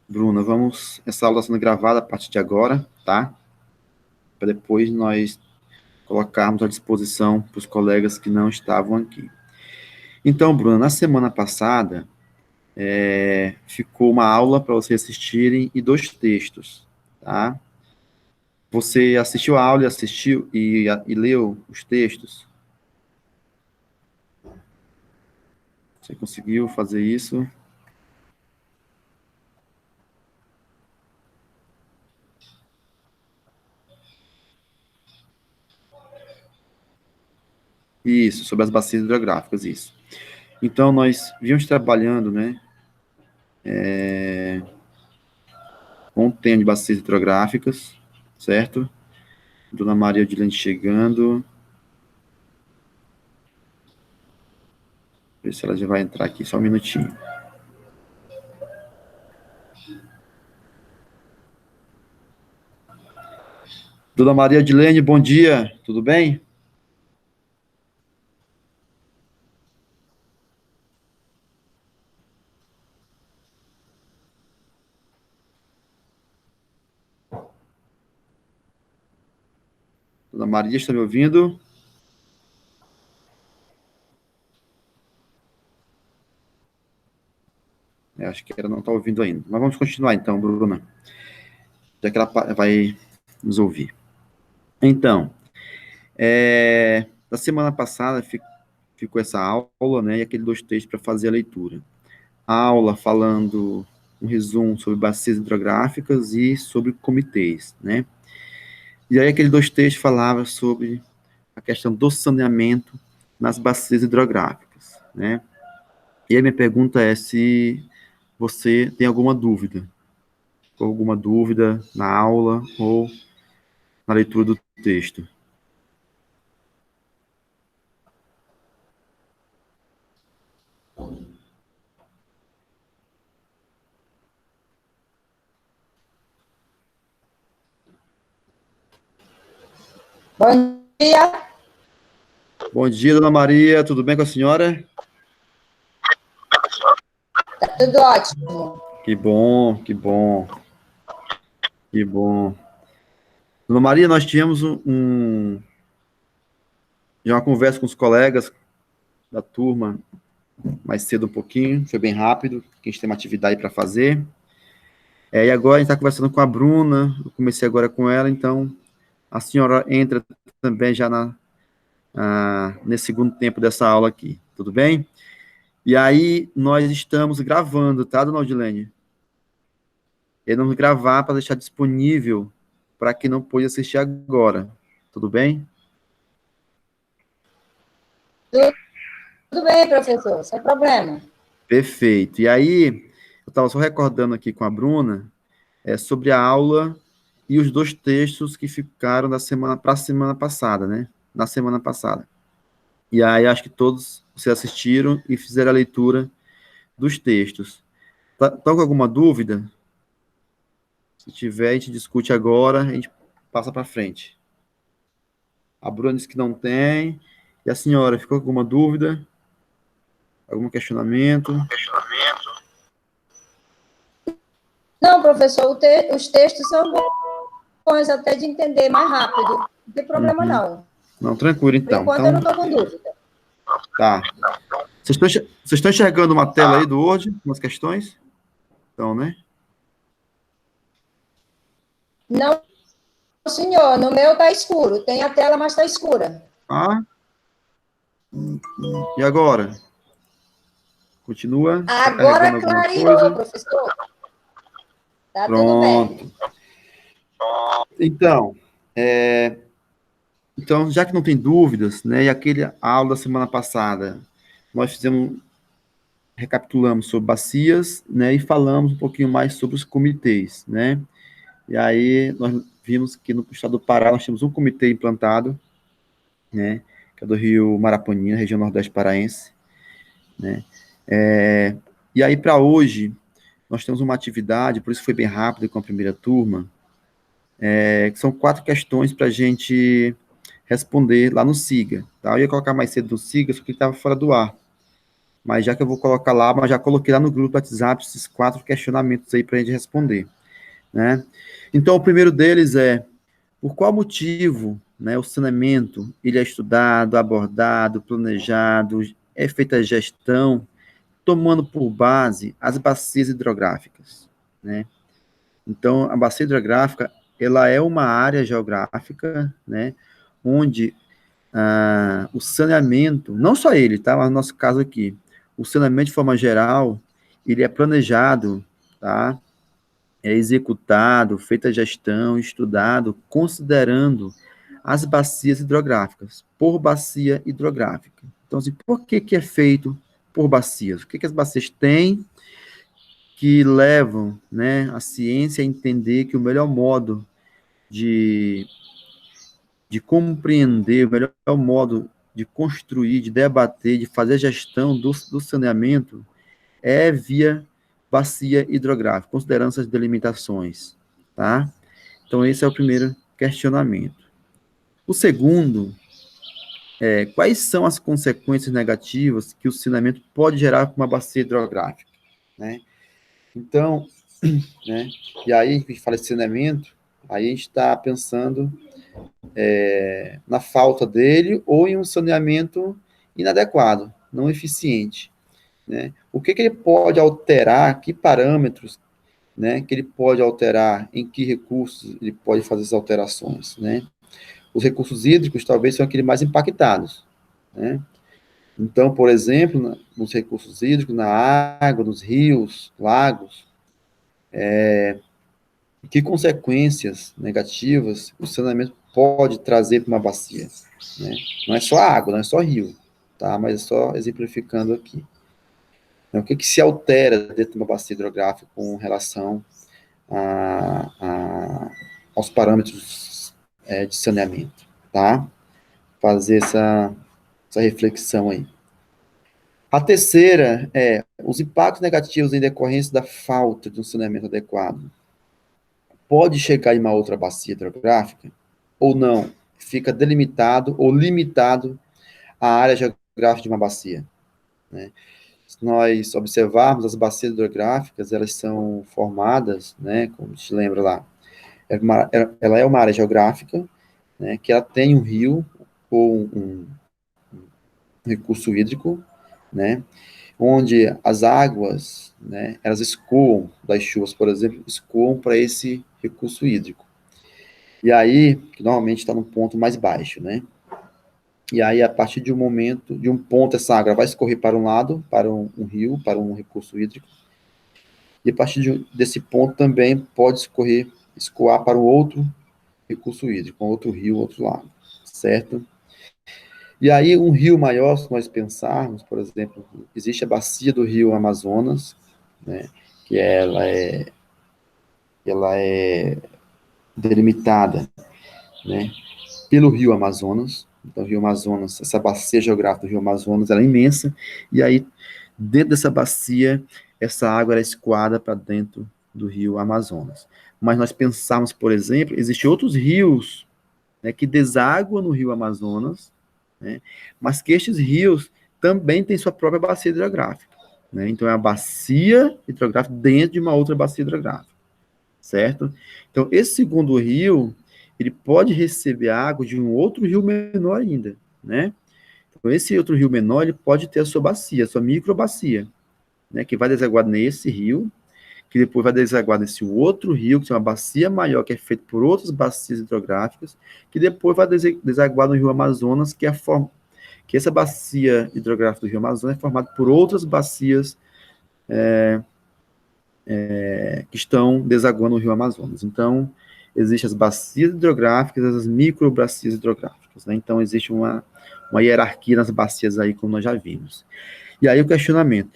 Bruna, essa aula está sendo gravada a partir de agora, tá? Para depois nós colocarmos à disposição para os colegas que não estavam aqui. Então, Bruna, na semana passada, ficou uma aula para vocês assistirem e 2 textos, tá? Você assistiu a aula e leu os textos? Você conseguiu fazer isso? Isso, sobre as bacias hidrográficas, isso. Então, nós vimos trabalhando, né, com o tema de bacias hidrográficas, certo? Dona Maria Odilene chegando. Ver se ela já vai entrar aqui, só um minutinho. Dona Maria Odilene, bom dia, tudo bem? Dona Maria, está me ouvindo? Acho que ela não está ouvindo ainda. Mas vamos continuar então, Bruna, já que ela vai nos ouvir. Então, na semana passada ficou essa aula, né, e aquele 2 textos para fazer a leitura. A aula falando um resumo sobre bacias hidrográficas e sobre comitês, né? E aí aquele 2 textos falava sobre a questão do saneamento nas bacias hidrográficas, né? E a minha pergunta é se você tem alguma dúvida, na aula ou na leitura do texto. Bom dia. Bom dia, Dona Maria, tudo bem com a senhora? Tá tudo ótimo. Que bom, que bom, que bom. Dona Maria, nós tivemos já uma conversa com os colegas da turma mais cedo um pouquinho, foi bem rápido, que a gente tem uma atividade para fazer. E agora a gente está conversando com a Bruna, eu comecei agora com ela, então a senhora entra também já nesse segundo tempo dessa aula aqui, tudo bem? E aí nós estamos gravando, tá, dona Odilene? E vamos gravar para deixar disponível para quem não pôde assistir agora, tudo bem? Tudo bem, professor, sem problema. Perfeito. E aí, eu estava só recordando aqui com a Bruna sobre a aula e os 2 textos que ficaram para a semana passada, né? Na semana passada. E aí, acho que todos vocês assistiram e fizeram a leitura dos textos. Estão com alguma dúvida? Se tiver, a gente discute agora, a gente passa para frente. A Bruna disse que não tem. E a senhora, ficou com alguma dúvida? Algum questionamento? Não, professor, os textos são bons até de entender mais rápido. Não tem problema, não. Não, tranquilo, Por então. enquanto, eu não estou com dúvida. Tá. Vocês estão enxergando uma tela aí do Word, umas questões? Então, né? Não, senhor, no meu está escuro. Tem a tela, mas está escura. Ah. E agora? Continua? Agora clareou, professor. Tá tudo bem. Então, já que não tem dúvidas, né, e aquele aula da semana passada, nós recapitulamos sobre bacias, né, e falamos um pouquinho mais sobre os comitês, né, e aí nós vimos que no estado do Pará nós temos um comitê implantado, né, que é do Rio Maraponinha, região nordeste paraense, né, e aí para hoje nós temos uma atividade, por isso foi bem rápido com a primeira turma, que são 4 questões para a gente responder lá no SIGA, tá? Eu ia colocar mais cedo no SIGA, só que ele estava fora do ar. mas já que eu vou colocar lá, mas já coloquei lá no grupo do WhatsApp esses 4 questionamentos aí para a gente responder, né? Então, o primeiro deles é, por qual motivo, né, o saneamento, ele é estudado, abordado, planejado, é feita a gestão, tomando por base as bacias hidrográficas, né? Então, a bacia hidrográfica, ela é uma área geográfica, né, onde o saneamento, não só ele, tá? Mas no nosso caso aqui, o saneamento de forma geral, ele é planejado, tá? É executado, feita a gestão, estudado, considerando as bacias hidrográficas, por bacia hidrográfica. Então, assim, por que que é feito por bacias? O que que as bacias têm que levam, né, a ciência a entender que o melhor modo de, de compreender, o melhor modo de construir, de debater, de fazer a gestão do saneamento é via bacia hidrográfica, considerando essas delimitações, tá? Então, esse é o primeiro questionamento. O segundo é, quais são as consequências negativas que o saneamento pode gerar para uma bacia hidrográfica, né? Então, né, e aí, a gente fala de saneamento, aí a gente está pensando na falta dele ou em um saneamento inadequado, não eficiente, né? O que que ele pode alterar, que parâmetros, né, que ele pode alterar, em que recursos ele pode fazer essas alterações, né? Os recursos hídricos talvez são aqueles mais impactados, né? Então, por exemplo, nos recursos hídricos, na água, nos rios, lagos, que consequências negativas o saneamento pode trazer para uma bacia, né? Não é só água, não é só rio, tá? Mas é só exemplificando aqui. Então, o que que se altera dentro de uma bacia hidrográfica com relação aos parâmetros de saneamento, tá? Fazer essa reflexão aí. A terceira é os impactos negativos em decorrência da falta de um saneamento adequado. Pode chegar em uma outra bacia hidrográfica ou não? Fica delimitado ou limitado à área geográfica de uma bacia, né? Se nós observarmos as bacias hidrográficas, elas são formadas, né, como te lembra lá, ela é uma área geográfica, né, que ela tem um rio ou um recurso hídrico, né, onde as águas, né, elas escoam das chuvas, por exemplo, escoam para esse recurso hídrico. E aí, que normalmente está no ponto mais baixo, né? E aí, a partir de um momento, de um ponto, essa água vai escorrer para um lado, para um rio, para um recurso hídrico. E a partir desse ponto também pode escoar para um outro recurso hídrico, um outro rio, outro lago, certo? E aí, um rio maior, se nós pensarmos, por exemplo, existe a bacia do rio Amazonas, né, que ela é delimitada, né, pelo rio Amazonas. Então, o rio Amazonas, essa bacia geográfica do rio Amazonas, ela é imensa, e aí, dentro dessa bacia, essa água é escoada para dentro do rio Amazonas. Mas nós pensamos, por exemplo, existem outros rios, né, que desaguam no rio Amazonas, né, mas que estes rios também têm sua própria bacia hidrográfica, né? Então, é uma bacia hidrográfica dentro de uma outra bacia hidrográfica, certo? Então, esse segundo rio, ele pode receber água de um outro rio menor ainda, né? Então, esse outro rio menor, ele pode ter a sua bacia, a sua microbacia, né, que vai desaguar nesse rio, que depois vai desaguar nesse outro rio, que é uma bacia maior, que é feita por outras bacias hidrográficas, que depois vai desaguar no rio Amazonas, que essa bacia hidrográfica do rio Amazonas é formada por outras bacias que estão desaguando no rio Amazonas. Então, existem as bacias hidrográficas, as microbacias hidrográficas, né? Então, existe uma hierarquia nas bacias aí, como nós já vimos. E aí o questionamento: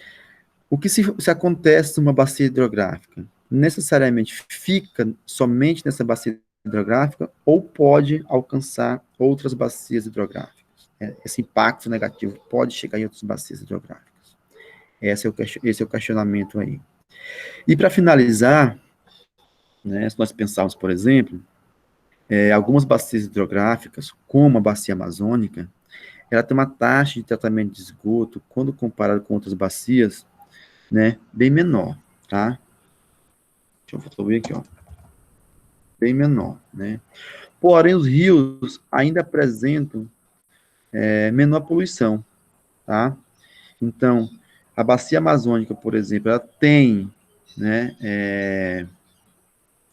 o que se acontece numa bacia hidrográfica? Necessariamente fica somente nessa bacia hidrográfica ou pode alcançar outras bacias hidrográficas? Esse impacto negativo pode chegar em outras bacias hidrográficas? Esse é o questionamento aí. E para finalizar, né, se nós pensarmos, por exemplo, algumas bacias hidrográficas, como a bacia amazônica, ela tem uma taxa de tratamento de esgoto, quando comparado com outras bacias, né, bem menor, tá? Deixa eu subir aqui, ó. Bem menor, né? Porém, os rios ainda apresentam menor poluição, tá? Então, a bacia amazônica, por exemplo, ela tem, né,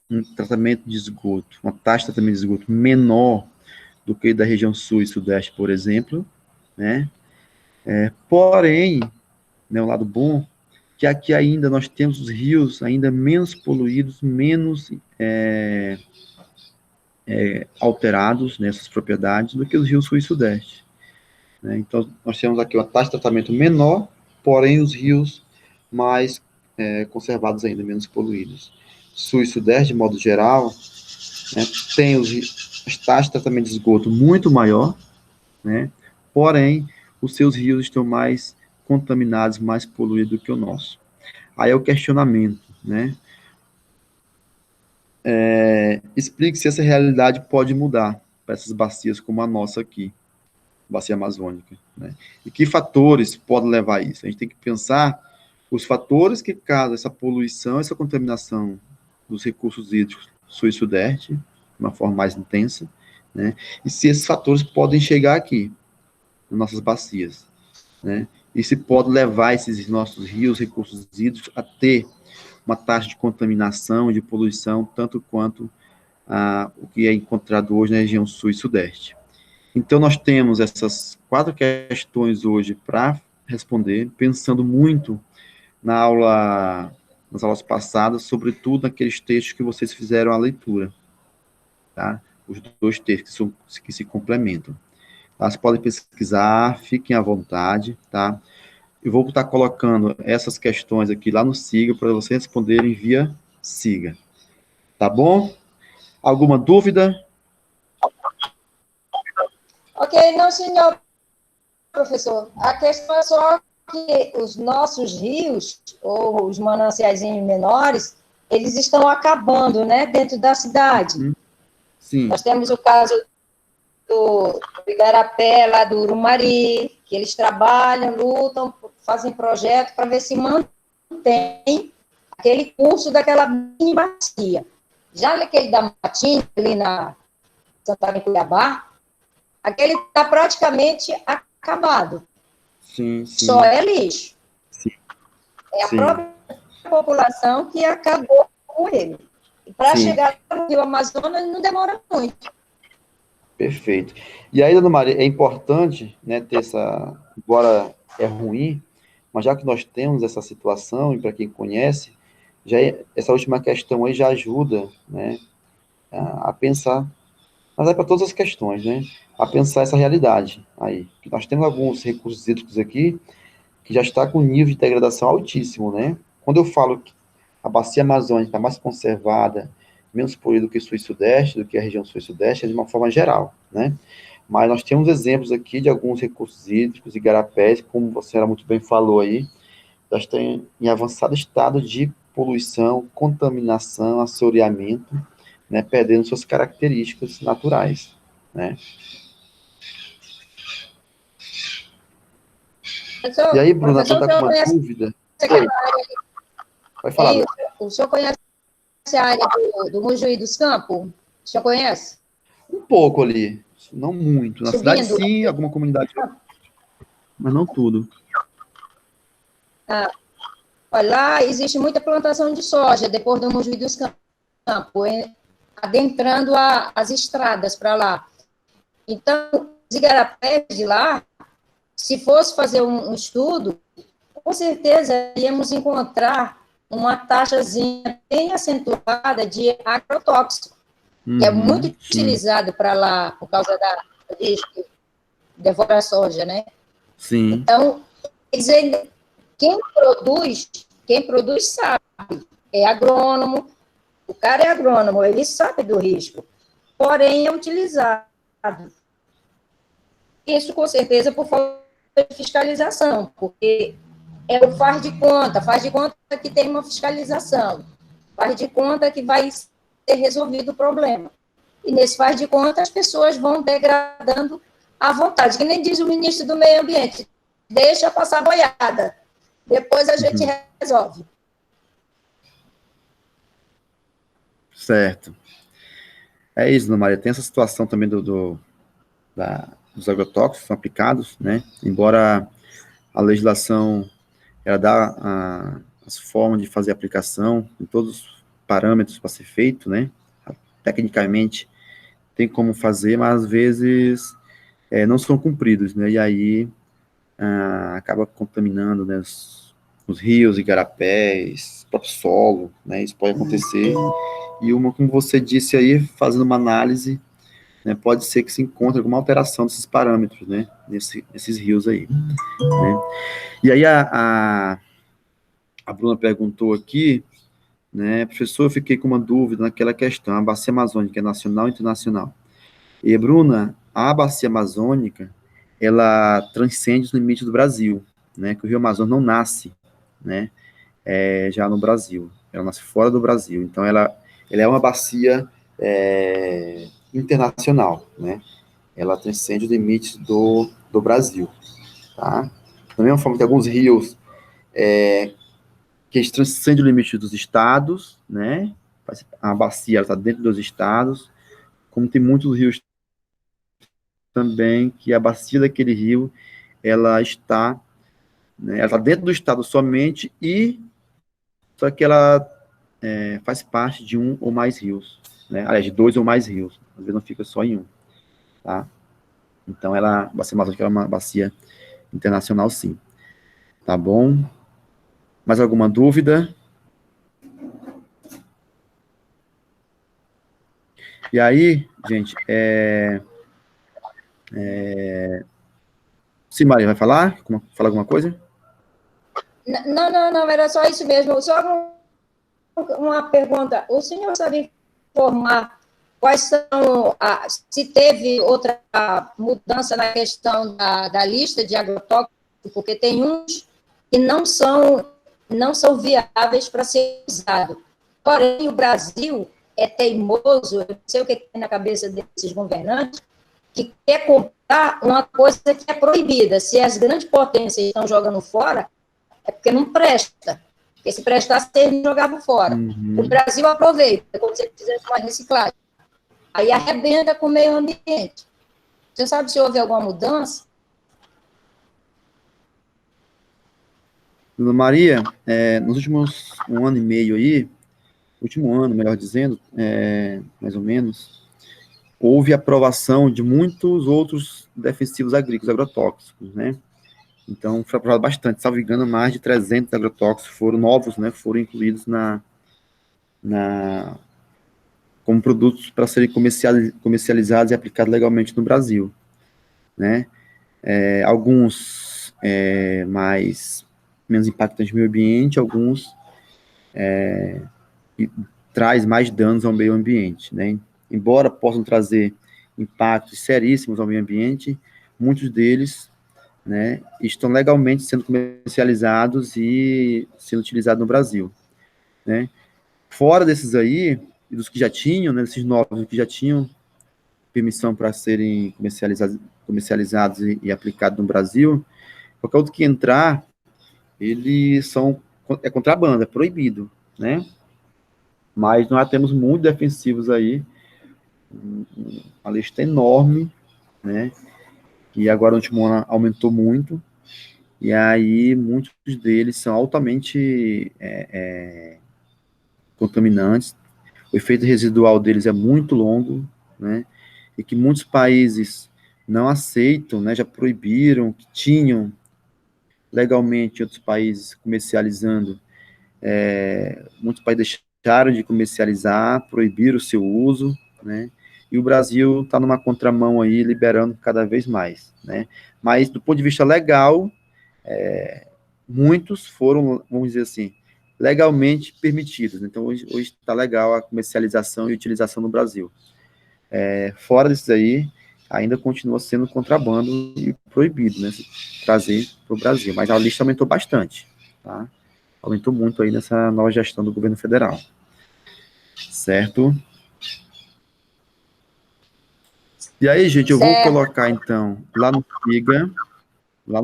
um tratamento de esgoto, uma taxa de tratamento de esgoto menor do que da região sul e sudeste, por exemplo, né? Porém, né, o lado bom, que aqui ainda nós temos os rios ainda menos poluídos, menos alterados nessas propriedades do que os rios sul e sudeste, né? Então, nós temos aqui uma taxa de tratamento menor, porém os rios mais conservados ainda, menos poluídos. Sul e sudeste, de modo geral, né, tem as taxas de tratamento de esgoto muito maior, né? Porém, os seus rios estão mais contaminados, mais poluídos do que o nosso. Aí é o questionamento, né? Explique se essa realidade pode mudar para essas bacias como a nossa aqui, bacia amazônica, né? E que fatores podem levar a isso? A gente tem que pensar os fatores que causam essa poluição, essa contaminação dos recursos hídricos sul e sudeste, de uma forma mais intensa, né? E se esses fatores podem chegar aqui, nas nossas bacias, né? E se pode levar esses nossos rios, recursos hídricos, a ter uma taxa de contaminação, de poluição, tanto quanto o que é encontrado hoje na região sul e sudeste. Então, nós temos essas 4 questões hoje para responder, pensando muito nas aulas passadas, sobretudo naqueles textos que vocês fizeram a leitura, tá? Os 2 textos que se complementam. Vocês podem pesquisar, fiquem à vontade, tá? Eu vou estar colocando essas questões aqui lá no Siga para vocês responderem via Siga. Tá bom? Alguma dúvida? Ok, não, senhor professor. A questão é só que os nossos rios, ou os mananciais menores, eles estão acabando, né, dentro da cidade. Sim. Nós temos o caso do Igarapé, lá do Urumari, que eles trabalham, lutam, fazem projeto para ver se mantém aquele curso daquela mini bacia. Já naquele da Matinha, ali na Santana, em Cuiabá, aquele está praticamente acabado. Sim. Só é lixo. Sim. É a própria população que acabou com ele. E para chegar no Rio Amazonas não demora muito. Perfeito. E aí, dona Maria, é importante, né, ter essa, embora é ruim, mas já que nós temos essa situação, e para quem conhece, essa última questão aí já ajuda, né, a pensar, mas é para todas as questões, né, a pensar essa realidade aí. Que nós temos alguns recursos hídricos aqui que já está com nível de degradação altíssimo, né? Quando eu falo que a bacia amazônica está mais conservada, menos poluída do que sul e sudeste, do que a região sul e sudeste, é de uma forma geral, né? Mas nós temos exemplos aqui de alguns recursos hídricos, igarapés, como você muito bem falou aí, já estão em avançado estado de poluição, contaminação, assoreamento, né, perdendo suas características naturais, né? E aí, Bruna, você está com uma dúvida? Pode falar. O senhor conhece a área do Mojuí dos Campos? O senhor conhece? Um pouco ali, não muito. Na cidade, sim, alguma comunidade, mas não tudo. Olha, lá existe muita plantação de soja, depois do Mojuí dos Campos, adentrando as estradas para lá. Então, os igarapés de lá, se fosse fazer um estudo, com certeza íamos encontrar uma taxazinha bem acentuada de agrotóxico, que é muito utilizado para lá, por causa da risco de devorar soja, né? Sim. Então, quem produz sabe, é agrônomo, o cara é agrônomo, ele sabe do risco, porém é utilizado. Isso, com certeza, por falta de fiscalização, porque é o faz de conta que tem uma fiscalização, faz de conta que vai ser resolvido o problema. E nesse faz de conta, as pessoas vão degradando à vontade, que nem diz o ministro do Meio Ambiente, deixa passar a boiada, depois a gente resolve. Certo. É isso, Dona Maria. Tem essa situação também dos agrotóxicos que são aplicados, né? Embora a legislação ela dá as formas de fazer a aplicação, em todos os parâmetros para ser feito, né? Tecnicamente tem como fazer, mas às vezes não são cumpridos, né? E aí acaba contaminando, né, os rios, igarapés, o próprio solo, né? Isso pode acontecer. E como você disse aí, fazendo uma análise, né, pode ser que se encontre alguma alteração desses parâmetros, né, nesses rios aí, né. E aí a Bruna perguntou aqui, né, professor, eu fiquei com uma dúvida naquela questão, a bacia amazônica é nacional ou internacional? E, Bruna, a bacia amazônica, ela transcende os limites do Brasil, né, que o Rio Amazonas não nasce, né, já no Brasil, ela nasce fora do Brasil, então ela é uma bacia internacional, né, ela transcende os limites do Brasil, tá? Da mesma forma que alguns rios que eles transcendem o limite dos estados, né, a bacia está dentro dos estados, como tem muitos rios também que a bacia daquele rio, ela está, né, ela está dentro do estado somente e só que ela faz parte de um ou mais rios, né, aliás, de dois ou mais rios, às vezes não fica só em um, tá? Então, a bacia amazônica é uma bacia internacional, sim. Tá bom? Mais alguma dúvida? E aí, gente, sim, Maria, vai falar? Falar alguma coisa? Não, era só isso mesmo. Só uma pergunta. O senhor sabe informar quais são, se teve outra mudança na questão da lista de agrotóxicos, porque tem uns que não são viáveis para ser usados. Porém, o Brasil é teimoso, eu não sei o que tem na cabeça desses governantes, que quer comprar uma coisa que é proibida. Se as grandes potências estão jogando fora, é porque não presta. Porque se prestasse, eles jogavam fora. O Brasil aproveita, como se fizesse uma reciclagem. Aí arrebenta com o meio ambiente. Você sabe se houve alguma mudança? Dona Maria, nos últimos um ano e meio aí, último ano, melhor dizendo, mais ou menos, houve aprovação de muitos outros defensivos agrícolas, agrotóxicos, né? Então, foi aprovado bastante, salvo engano, mais de 300 agrotóxicos foram novos, né? Foram incluídos como produtos para serem comercializados e aplicados legalmente no Brasil, né? Alguns menos impactantes no meio ambiente, alguns traz mais danos ao meio ambiente, né? Embora possam trazer impactos seríssimos ao meio ambiente, muitos deles, né, estão legalmente sendo comercializados e sendo utilizados no Brasil, né? Fora desses aí, e dos que já tinham, né, esses novos que já tinham permissão para serem comercializados e aplicados no Brasil, qualquer outro que entrar, eles é contrabando, é proibido, né? Mas nós temos muitos defensivos aí, uma lista enorme, né? E agora no último ano aumentou muito, e aí muitos deles são altamente contaminantes, o efeito residual deles é muito longo, né? E que muitos países não aceitam, né? Já proibiram, que tinham legalmente em outros países comercializando, muitos países deixaram de comercializar, proibiram o seu uso, né? E o Brasil está numa contramão aí, liberando cada vez mais, né? Mas do ponto de vista legal, muitos foram, vamos dizer assim, legalmente permitidos. Então, hoje está legal a comercialização e utilização no Brasil. Fora disso aí, ainda continua sendo contrabando e proibido, né? Trazer para o Brasil. Mas a lista aumentou bastante, tá? Aumentou muito aí nessa nova gestão do governo federal. Certo? E aí, gente, eu vou Certo. colocar, então, lá no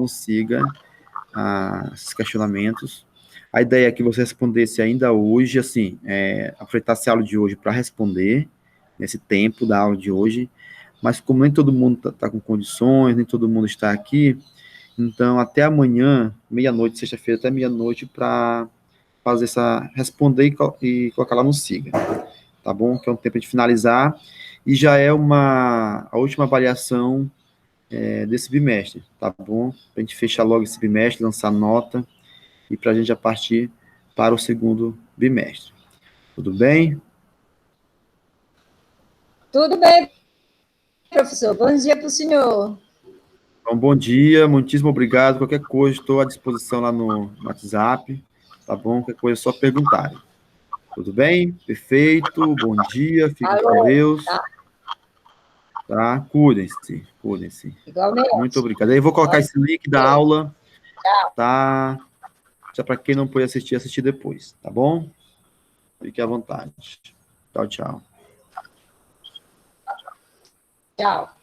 Siga, esses questionamentos. A ideia é que você respondesse ainda hoje, assim, aproveitasse a aula de hoje para responder, nesse tempo da aula de hoje, mas como nem todo mundo está com condições, nem todo mundo está aqui, então até amanhã, meia-noite, sexta-feira, até meia-noite, para fazer responder e colocar lá no Siga, tá bom? Que é um tempo de finalizar, e já é a última avaliação desse bimestre, tá bom? Para a gente fechar logo esse bimestre, lançar nota, e para a gente já partir para o segundo bimestre. Tudo bem? Tudo bem, professor. Bom dia para o senhor. Então, bom dia, muitíssimo obrigado. Qualquer coisa, estou à disposição lá no WhatsApp, tá bom? Qualquer coisa é só perguntarem. Tudo bem? Perfeito. Bom dia, fiquem com Alô, Deus. tá? Tá? Cuidem-se, cuidem-se. Muito Igualmente. obrigado. Aí eu vou colocar esse link da Ok. aula, Tchau. tá? Já para quem não pôde assistir depois, tá bom? Fique à vontade. Tchau, tchau. Tchau.